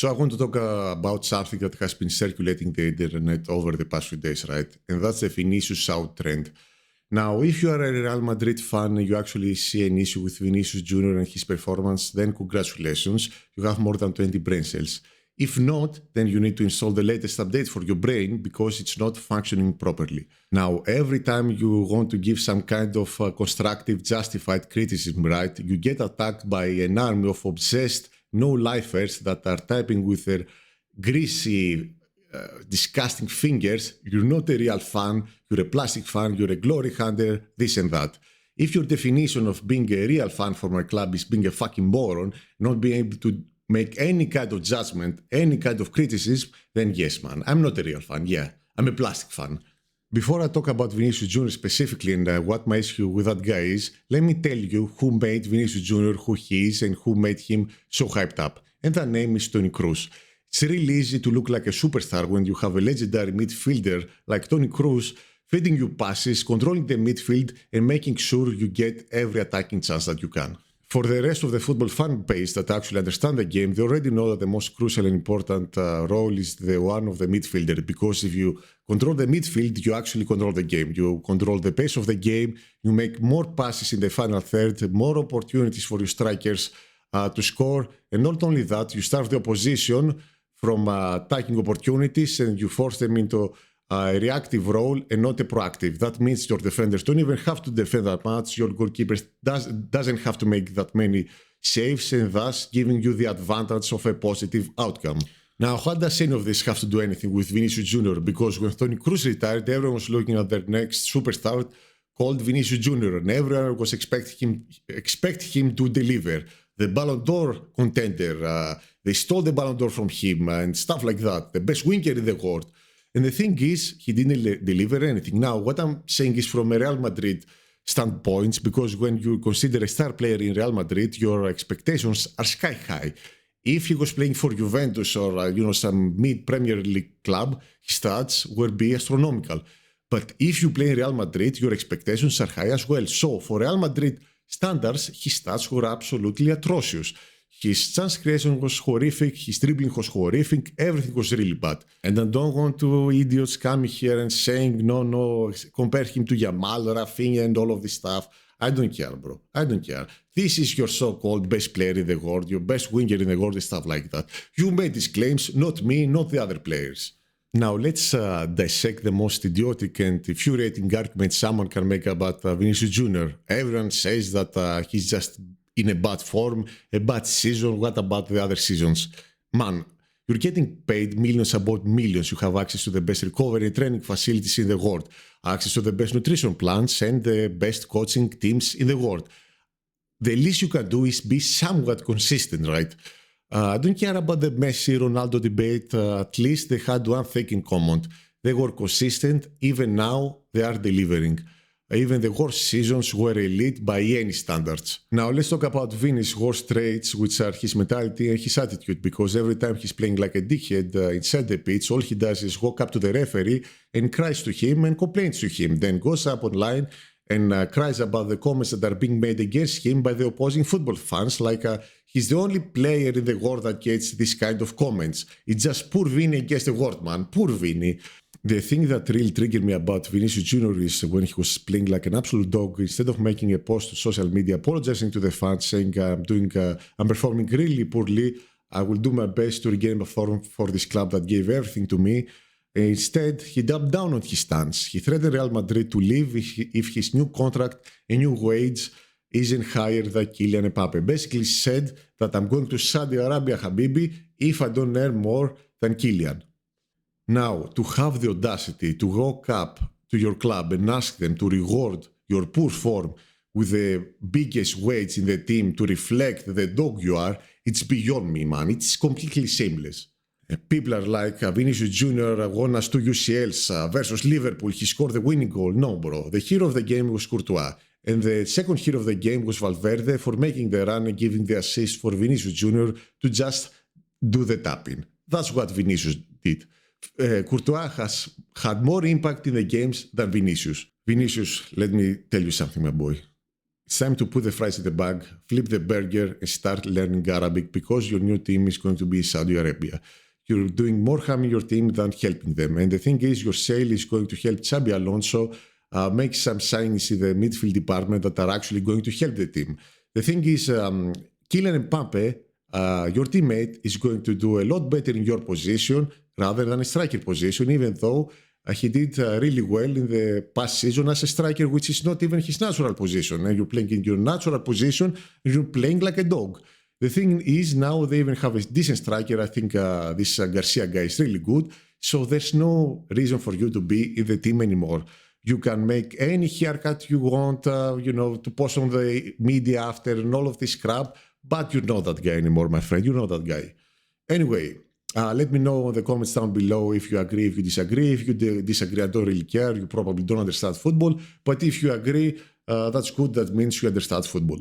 So I want to talk about something that has been circulating the internet over the past few days, right? And that's the Vinicius out trend. Now, if you are a Real Madrid fan and you actually see an issue with Vinicius Jr. and his performance, then congratulations, you have more than 20 brain cells. If not, then you need to install the latest update for your brain because it's not functioning properly. Now, every time you want to give some kind of constructive, justified criticism, right, you get attacked by an army of obsessed no-lifers that are typing with their greasy, disgusting fingers. You're not a real fan, you're a plastic fan, you're a glory hunter, this and that. If your definition of being a real fan for my club is being a fucking moron, not being able to make any kind of judgment, any kind of criticism, then yes, man, I'm not a real fan, yeah, I'm a plastic fan. Before I talk about Vinicius Jr. specifically and what my issue with that guy is, let me tell you who made Vinicius Jr. who he is and who made him so hyped up. And that name is Toni Kroos. It's really easy to look like a superstar when you have a legendary midfielder like Toni Kroos feeding you passes, controlling the midfield, and making sure you get every attacking chance that you can. For the rest of the football fan base that actually understand the game, they already know that the most crucial and important role is the one of the midfielder, because if you control the midfield, you actually control the game. You control the pace of the game, you make more passes in the final third, more opportunities for your strikers to score, and not only that, you starve the opposition from attacking opportunities and you force them into a reactive role and not a proactive. That means your defenders don't even have to defend that much. Your goalkeeper doesn't have to make that many saves, and thus giving you the advantage of a positive outcome. Now, how does any of this have to do anything with Vinicius Jr.? Because when Toni Kroos retired, everyone was looking at their next superstar called Vinicius Jr. and everyone was expecting him to deliver. The Ballon d'Or contender, they stole the Ballon d'Or from him and stuff like that. The best winger in the world. And the thing is, he didn't deliver anything. Now, what I'm saying is from a Real Madrid standpoint, because when you consider a star player in Real Madrid, your expectations are sky high. If he was playing for Juventus or some mid-Premier League club, his stats would be astronomical. But if you play in Real Madrid, your expectations are high as well. So for Real Madrid standards, his stats were absolutely atrocious. His chance creation was horrific, his dribbling was horrific, everything was really bad. And I don't want to idiots coming here and saying, no, compare him to Yamal, Rafinha and all of this stuff. I don't care, bro. I don't care. This is your so-called best player in the world, your best winger in the world and stuff like that. You made these claims, not me, not the other players. Now let's dissect the most idiotic and infuriating argument someone can make about Vinicius Jr. Everyone says that he's just in a bad form, a bad season. What about the other seasons? Man, you're getting paid millions about millions. You have access to the best recovery and training facilities in the world, access to the best nutrition plans and the best coaching teams in the world. The least you can do is be somewhat consistent, right? I don't care about the Messi-Ronaldo debate. At least they had one thing in common. They were consistent. Even now, they are delivering. Even the worst seasons were elite by any standards. Now let's talk about Vini's worst traits, which are his mentality and his attitude, because every time he's playing like a dickhead inside the pitch, all he does is walk up to the referee and cries to him and complains to him, then goes up online and cries about the comments that are being made against him by the opposing football fans, like he's the only player in the world that gets this kind of comments. It's just poor Vini against the world, man. Poor Vini. The thing that really triggered me about Vinicius Jr. is when he was playing like an absolute dog, instead of making a post to social media apologizing to the fans, saying I'm performing really poorly, I will do my best to regain my form for this club that gave everything to me. Instead, he doubled down on his stance. He threatened Real Madrid to leave if his new contract and new wage isn't higher than Kylian Mbappe. Basically said that I'm going to Saudi Arabia, Habibi, if I don't earn more than Kylian. Now, to have the audacity to walk up to your club and ask them to reward your poor form with the biggest wage in the team to reflect the dog you are, it's beyond me, man. It's completely shameless. People are like, Vinicius Jr. won us 2 UCLs versus Liverpool. He scored the winning goal. No, bro. The hero of the game was Courtois. And the second hero of the game was Valverde for making the run and giving the assist for Vinicius Jr. to just do the tapping. That's what Vinicius did. Courtois has had more impact in the games than Vinicius. Vinicius, let me tell you something, my boy. It's time to put the fries in the bag, flip the burger, and start learning Arabic because your new team is going to be Saudi Arabia. You're doing more harming your team than helping them. And the thing is, your sale is going to help Xabi Alonso make some signings in the midfield department that are actually going to help the team. The thing is, Kylian Mbappe, your teammate, is going to do a lot better in your position rather than a striker position, even though he did really well in the past season as a striker, which is not even his natural position. And you're playing in your natural position, and you're playing like a dog. The thing is, now they even have a decent striker. I think this Garcia guy is really good. So there's no reason for you to be in the team anymore. You can make any haircut you want, to post on the media after and all of this crap, but you're not that guy anymore, my friend. You're not that guy. Anyway, let me know in the comments down below if you agree, if you disagree. If you disagree, I don't really care. You probably don't understand football. But if you agree, that's good. That means you understand football.